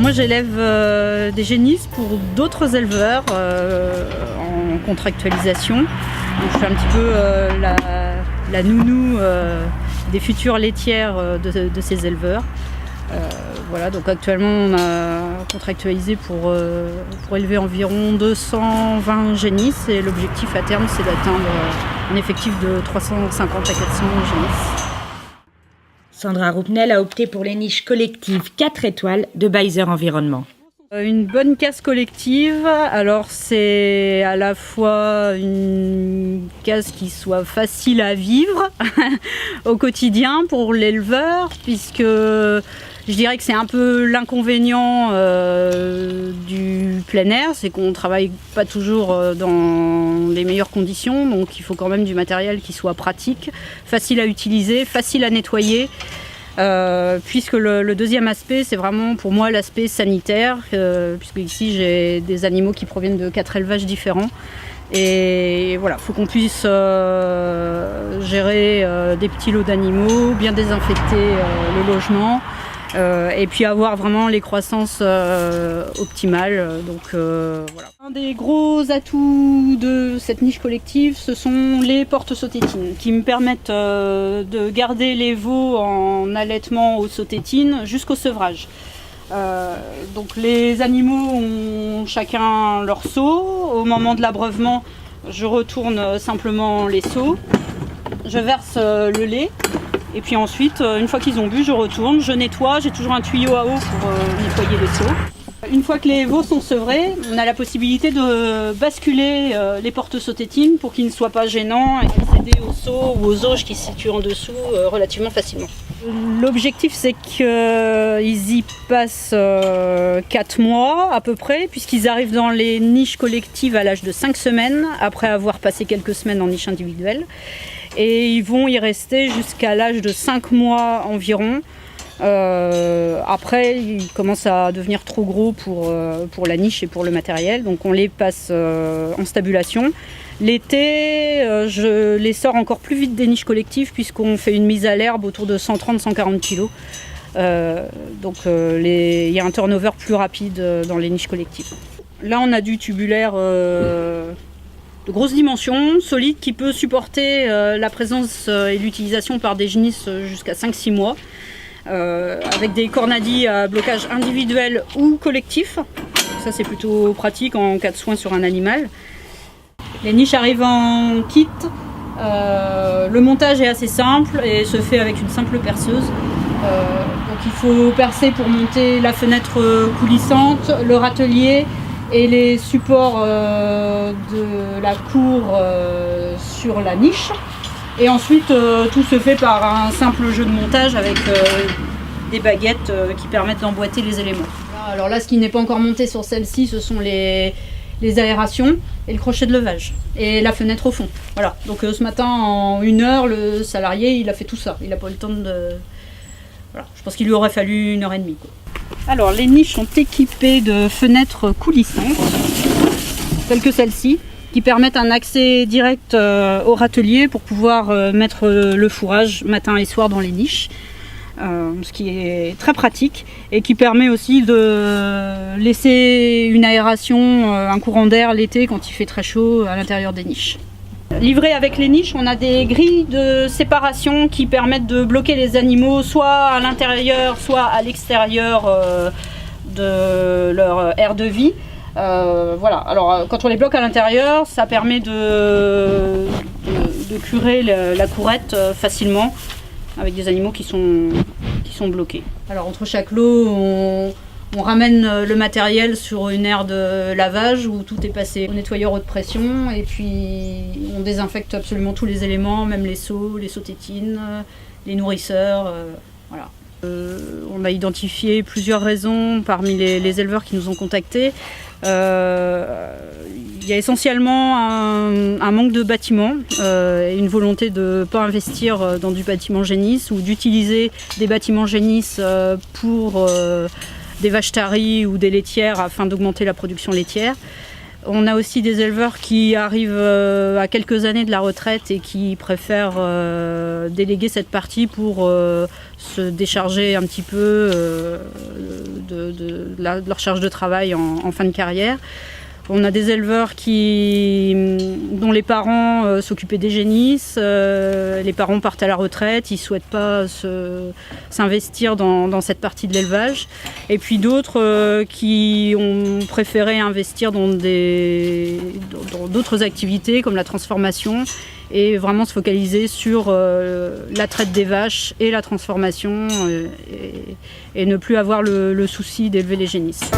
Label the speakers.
Speaker 1: moi j'élève des génisses pour d'autres éleveurs en contractualisation. Donc, je fais un petit peu la nounou des futures laitières de ces éleveurs. Voilà, donc actuellement on a contractualisé pour élever environ 220 génisses et l'objectif à terme c'est d'atteindre un effectif de 350 à 400 génisses.
Speaker 2: Sandra Roupnel a opté pour les niches collectives 4 étoiles de Beiser Environnement.
Speaker 1: Une bonne case collective, alors c'est à la fois une case qui soit facile à vivre au quotidien pour l'éleveur, puisque je dirais que c'est un peu l'inconvénient du plein air, c'est qu'on ne travaille pas toujours dans les meilleures conditions, donc il faut quand même du matériel qui soit pratique, facile à utiliser, facile à nettoyer. Puisque le deuxième aspect, c'est vraiment pour moi l'aspect sanitaire, puisque ici j'ai des animaux qui proviennent de 4 élevages différents. Et voilà, il faut qu'on puisse gérer des petits lots d'animaux, bien désinfecter le logement, et puis avoir vraiment les croissances optimales. Voilà. Un des gros atouts de cette niche collective, ce sont les portes-sautétines qui me permettent de garder les veaux en allaitement aux sautétines jusqu'au sevrage. Donc les animaux ont chacun leur seau. Au moment de l'abreuvement, je retourne simplement les seaux, je verse le lait. Et puis ensuite, une fois qu'ils ont bu, je retourne, je nettoie, j'ai toujours un tuyau à eau pour nettoyer les seaux. Une fois que les veaux sont sevrés, on a la possibilité de basculer les porte-sautétines pour qu'ils ne soient pas gênants et accéder aux seaux ou aux auges qui se situent en dessous relativement facilement. L'objectif, c'est qu'ils y passent 4 mois à peu près, puisqu'ils arrivent dans les niches collectives à l'âge de 5 semaines, après avoir passé quelques semaines en niche individuelle. Et ils vont y rester jusqu'à l'âge de 5 mois environ. Après, ils commencent à devenir trop gros pour la niche et pour le matériel. Donc on les passe en stabulation. L'été, je les sors encore plus vite des niches collectives puisqu'on fait une mise à l'herbe autour de 130-140 kg. Il y a un turnover plus rapide dans les niches collectives. Là, on a du tubulaire de grosses dimensions, solide, qui peut supporter la présence et l'utilisation par des génisses jusqu'à 5-6 mois, avec des cornadis à blocage individuel ou collectif. Ça, c'est plutôt pratique en cas de soin sur un animal. Les niches arrivent en kit. Le montage est assez simple et se fait avec une simple perceuse. Donc il faut percer pour monter la fenêtre coulissante, le râtelier et les supports de la cour sur la niche. Et ensuite, tout se fait par un simple jeu de montage avec des baguettes qui permettent d'emboîter les éléments. Alors là, ce qui n'est pas encore monté sur celle-ci, ce sont les aérations et le crochet de levage et la fenêtre au fond. Voilà. Donc ce matin, en 1 heure, le salarié, il a fait tout ça. Il n'a pas eu le temps de... Voilà. Je pense qu'il lui aurait fallu 1h30, quoi. Alors, les niches sont équipées de fenêtres coulissantes, telles que celle-ci, qui permettent un accès direct au râtelier pour pouvoir mettre le fourrage matin et soir dans les niches, ce qui est très pratique et qui permet aussi de laisser une aération, un courant d'air l'été quand il fait très chaud à l'intérieur des niches. Livré avec les niches, on a des grilles de séparation qui permettent de bloquer les animaux soit à l'intérieur, soit à l'extérieur de leur aire de vie. Voilà. Alors quand on les bloque à l'intérieur, ça permet de curer la courette facilement avec des animaux qui sont bloqués. Alors entre chaque lot, on ramène le matériel sur une aire de lavage où tout est passé au nettoyeur haute pression et puis on désinfecte absolument tous les éléments, même les seaux, les sautétines, les nourrisseurs. Voilà. On a identifié plusieurs raisons parmi les éleveurs qui nous ont contactés. Il y a essentiellement un manque de bâtiment et une volonté de ne pas investir dans du bâtiment génisse ou d'utiliser des bâtiments génisse pour des vaches taries ou des laitières afin d'augmenter la production laitière. On a aussi des éleveurs qui arrivent à quelques années de la retraite et qui préfèrent déléguer cette partie pour se décharger un petit peu leur charge de travail en fin de carrière. On a des éleveurs dont les parents s'occupaient des génisses, les parents partent à la retraite, ils ne souhaitent pas s'investir dans cette partie de l'élevage. Et puis d'autres qui ont préféré investir dans d'autres activités comme la transformation et vraiment se focaliser sur la traite des vaches et la transformation et ne plus avoir le souci d'élever les génisses.